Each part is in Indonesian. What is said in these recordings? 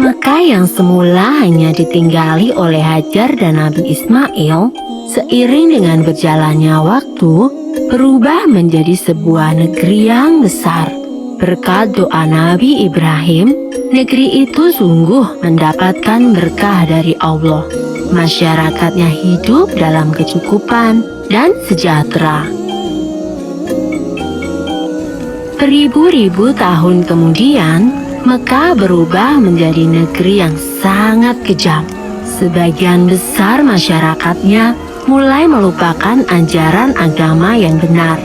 Mekah yang semula hanya ditinggali oleh Hajar dan Nabi Ismail, seiring dengan berjalannya waktu, berubah menjadi sebuah negeri yang besar. Berkat doa Nabi Ibrahim, negeri itu sungguh mendapatkan berkah dari Allah. Masyarakatnya hidup dalam kecukupan dan sejahtera. Beribu-ribu tahun kemudian, Mekah berubah menjadi negeri yang sangat kejam. Sebagian besar masyarakatnya mulai melupakan ajaran agama yang benar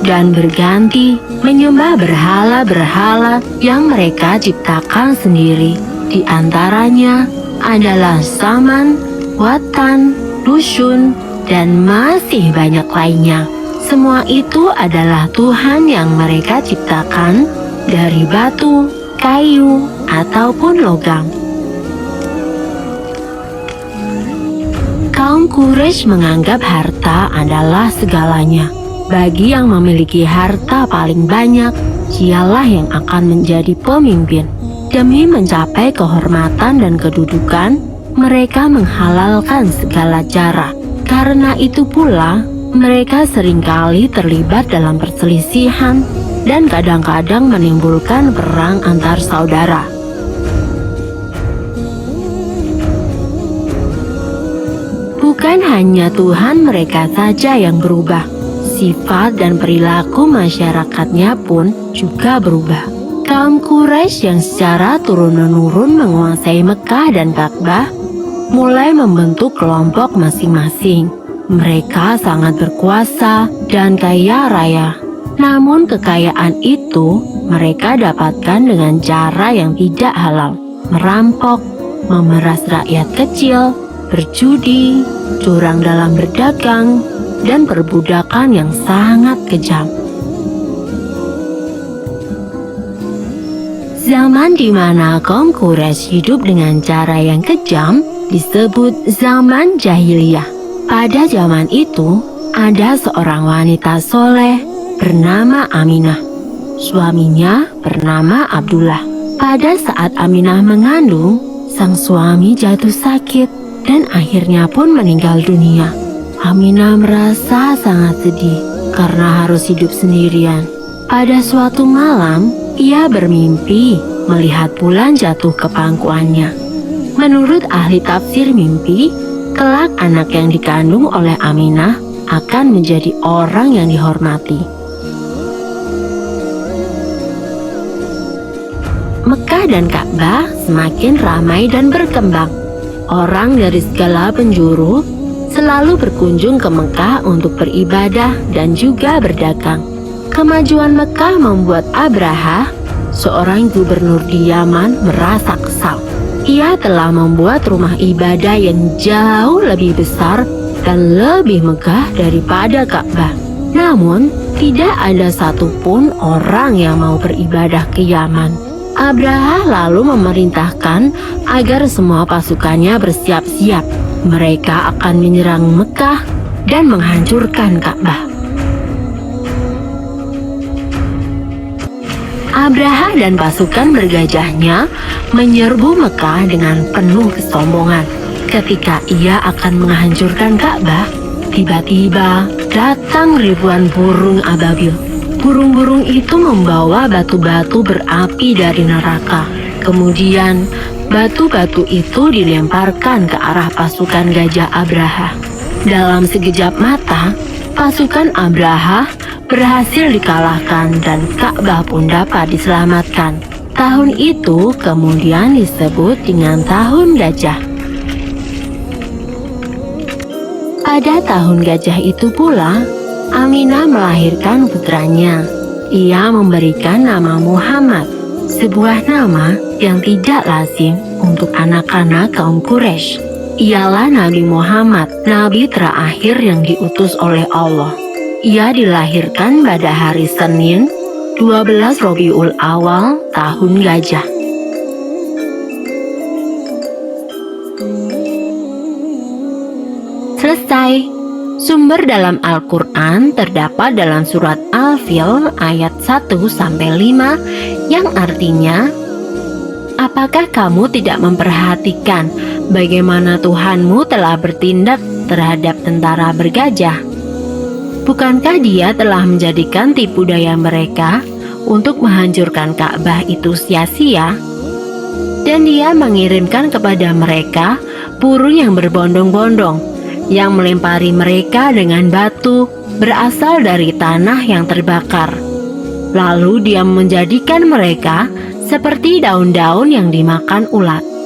dan berganti menyembah berhala-berhala yang mereka ciptakan sendiri. Di antaranya adalah Saman, Watan, Dusun, dan masih banyak lainnya. Semua itu adalah Tuhan yang mereka ciptakan dari batu, kayu, ataupun logam. Kaum Quraisy menganggap harta adalah segalanya. Bagi yang memiliki harta paling banyak, dialah yang akan menjadi pemimpin. Demi mencapai kehormatan dan kedudukan, mereka menghalalkan segala cara. Karena itu pula, mereka seringkali terlibat dalam perselisihan dan kadang-kadang menimbulkan perang antar saudara. Bukan hanya Tuhan mereka saja yang berubah, sifat dan perilaku masyarakatnya pun juga berubah. Kaum Quraisy yang secara turun-menurun menguasai Mekah dan Ka'bah mulai membentuk kelompok masing-masing. Mereka sangat berkuasa dan kaya raya. Namun kekayaan itu mereka dapatkan dengan cara yang tidak halal. Merampok, memeras rakyat kecil, berjudi, curang dalam berdagang, dan perbudakan yang sangat kejam. Zaman di mana kaum Quraisy hidup dengan cara yang kejam disebut zaman jahiliyah. Pada zaman itu, ada seorang wanita soleh bernama Aminah. Suaminya bernama Abdullah. Pada saat Aminah mengandung, sang suami jatuh sakit dan akhirnya pun meninggal dunia. Aminah merasa sangat sedih karena harus hidup sendirian. Pada suatu malam, ia bermimpi melihat bulan jatuh ke pangkuannya. Menurut ahli tafsir mimpi, kelak anak yang dikandung oleh Aminah akan menjadi orang yang dihormati. Mekah dan Ka'bah semakin ramai dan berkembang. Orang dari segala penjuru selalu berkunjung ke Mekah untuk beribadah dan juga berdagang. Kemajuan Mekah membuat Abraha, seorang gubernur di Yaman, merasa kesal. Ia telah membuat rumah ibadah yang jauh lebih besar dan lebih megah daripada Ka'bah. Namun, tidak ada satupun orang yang mau beribadah ke Yaman. Abraha lalu memerintahkan agar semua pasukannya bersiap-siap. Mereka akan menyerang Mekah dan menghancurkan Ka'bah. Abraha dan pasukan bergajahnya menyerbu Mekah dengan penuh kesombongan. Ketika ia akan menghancurkan Ka'bah, tiba-tiba datang ribuan burung ababil. Burung-burung itu membawa batu-batu berapi dari neraka. Kemudian, batu-batu itu dilemparkan ke arah pasukan gajah Abraha. Dalam sekejap mata, pasukan Abraha berhasil dikalahkan dan Ka'bah pun dapat diselamatkan. Tahun itu kemudian disebut dengan Tahun Gajah. Pada tahun gajah itu pula, Aminah melahirkan putranya. Ia memberikan nama Muhammad, sebuah nama yang tidak lazim untuk anak-anak kaum Quraisy. Ialah Nabi Muhammad, nabi terakhir yang diutus oleh Allah. Ia dilahirkan pada hari Senin, 12 Rabiul Awal, Tahun Gajah. Selesai. Sumber dalam Al-Quran terdapat dalam surat Al-Fil ayat 1-5 yang artinya, apakah kamu tidak memperhatikan bagaimana Tuhanmu telah bertindak terhadap tentara bergajah? Bukankah Dia telah menjadikan tipu daya mereka untuk menghancurkan Ka'bah itu sia-sia? Dan Dia mengirimkan kepada mereka burung yang berbondong-bondong, yang melempari mereka dengan batu berasal dari tanah yang terbakar. Lalu Dia menjadikan mereka seperti daun-daun yang dimakan ulat.